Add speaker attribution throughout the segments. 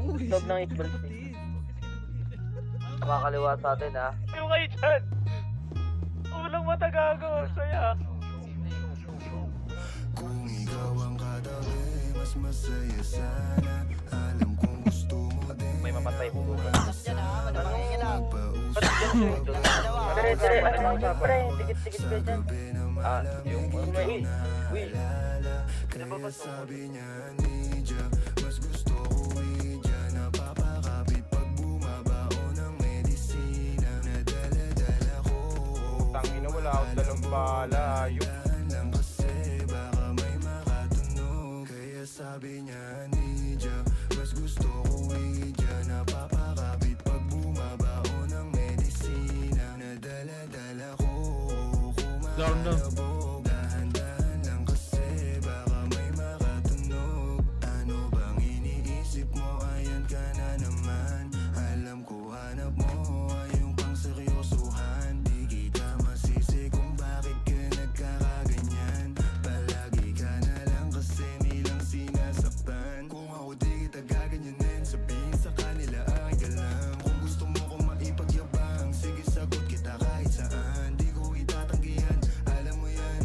Speaker 1: Stop ng 8 balls eh. Makakaliwa sa atin ha.
Speaker 2: Yung kayo dyan! Walang matagago, saya.
Speaker 3: Kung ikaw ang katabi, mas masaya sana. Alam kong gusto mo din.
Speaker 2: May mamatay po ba?
Speaker 1: Tanongin lang.
Speaker 2: Pre, tikit-tikit ka dyan. Yung
Speaker 1: Will.
Speaker 3: Kaya sabi niya ni Ja, mas gusto ko idya. Napapakapit pag bumabao ng medisina. Nadala-dala ko.
Speaker 2: Tangina, wala akong dalang bala. Yung
Speaker 3: lang kasi baka may makatunog. Kaya sabi niya ni Ja, mas gusto ko idya. Napapakapit pag bumabao ng medisina. Nadala-dala ko. Kumakalabog. Dahan-dahan lang kasi baka may makatunog. Ano bang iniisip mo? Ayan ka na naman. Alam ko hanap mo ay yung pang seryosohan. Di kita masisi kung bakit ka nagkakaganyan. Palagi ka na lang kasi nilang sinasaktan. Kung ako di kita gaganyanin, sabihin sa kanila ay ka lang. Kung gusto mo kong maipagyabang, sige sagot kita kahit saan. Di ko itatanggihan, alam mo yan.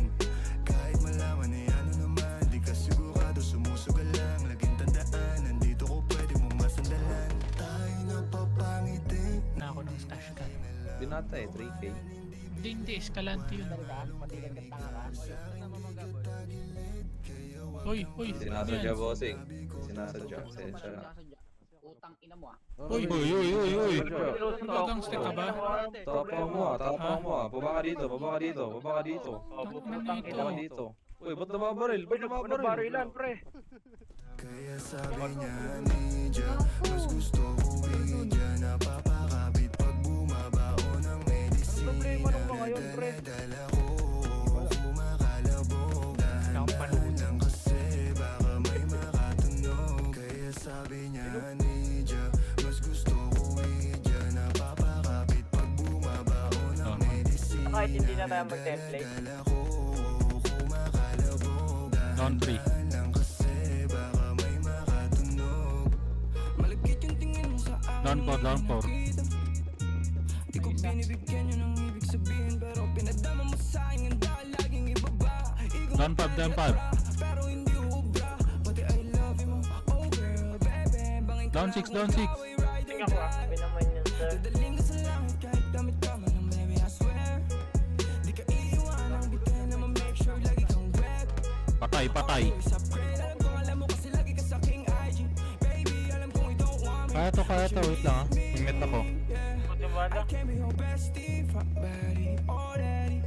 Speaker 3: Kahit malaman na ano naman, di ka sigurado, sumusugal lang. Laging tandaan, nandito ko pwede mong masandalan. Tayo napapangiti.
Speaker 4: Na ako ng stash ka.
Speaker 5: Binata eh, 3K.
Speaker 4: Hindi, Escalante yun. Uy,
Speaker 5: Sinasadya bossing. Sinasadya. Sensya na.
Speaker 1: Utang ina mo ah.
Speaker 4: Uy. Gangster ka ba?
Speaker 5: Tapang mo ah, tapang mo ah. Baba ka dito, baba ka dito, baba ka dito.
Speaker 4: Tangina
Speaker 5: Baba ka
Speaker 4: ito.
Speaker 5: dito. Uy, ba't nababaril? Ba't nababaril?
Speaker 2: barilan, pre.
Speaker 3: Kaya sabi niya ni Ja, mas gusto ko idya. Napapakapit pag bumabao ng medisina.
Speaker 2: Problema nung mga yun, pre.
Speaker 3: Dala ko, kumakalabog. Dahan-dahan lang kasi baka may makatunog. Kaya sabi niya ni Ja, mas gusto ko idya. Napapakapit pag bumabao ng medisina.
Speaker 2: Kahit hindi na tayo mag-template.
Speaker 3: Dala ko, kumakalabog.
Speaker 4: Down 3.
Speaker 3: Lang kasi baka may makatunog. Malagkit yung tingin mo sa akin.
Speaker 4: Down 4.
Speaker 3: Di ko binibigyan yun ang ibig sabihin, pero pinadama mo sa akin ang dahil laging ibaba.
Speaker 4: Down 5.
Speaker 3: Pero hindi ubra, pati I love you mo. Oh girl, baby, bangin ka
Speaker 4: Down 6.
Speaker 2: Tingnan ko ah, pinaman yun, sir.
Speaker 3: Dadaling ka sa langit kahit damit ka man ng baby, I swear. Di ka iiwan ang bitin na ma-make sure lagi kang wet.
Speaker 4: Patay.
Speaker 3: Sa upgrade, alam mo kasi lagi ka sa king IG. Baby, alam kong you don't want me.
Speaker 4: Kaya to. Wait lang ah. Hingmet ako.
Speaker 2: Puti ba na?
Speaker 3: Can't be your bestie, fuck buddy, already.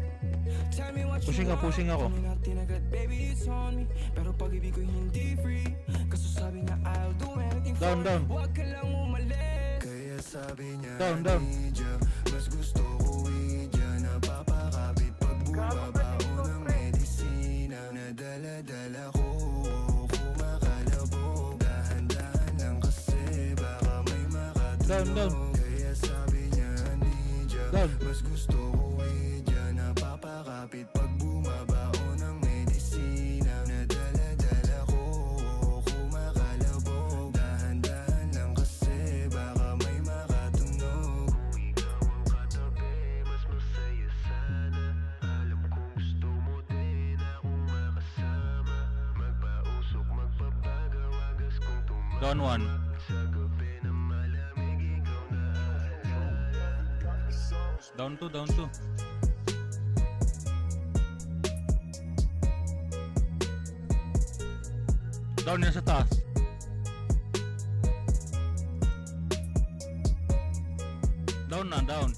Speaker 3: Tell me what
Speaker 4: Pushing ako.
Speaker 3: Natin agad, baby, it's on me. Pero pag-ibig ko hindi free. Kaso sabi niya, I'll do anything for
Speaker 4: Down.
Speaker 3: you. Huwag ka lang umalis. Kaya sabi niya,
Speaker 4: Down.
Speaker 3: Idya, mas gusto ko idya. Napapakapit pag bumabao ng medisina. Nadala-dala ko, kumakalabog. Dahan-dahan lang kasi baka may makatunog.
Speaker 4: Down.
Speaker 3: Kaya sabi niya, Idya,
Speaker 4: Down.
Speaker 3: mas gusto ko idya. Napapakapit pag bumabao ng medisina. Nadala-dala ko, kumakalabog. Dahan-dahan lang kasi baka may makatunog. Kung ikaw ang katabi, mas masaya sana. Alam kong gusto mo din akong makasama. Magpausok, magpapagawagas kung tumawag.
Speaker 4: Down 1.
Speaker 3: Sa gabi na malamig, ikaw na aalala.
Speaker 4: Down 2. Down yan sa taas. Down.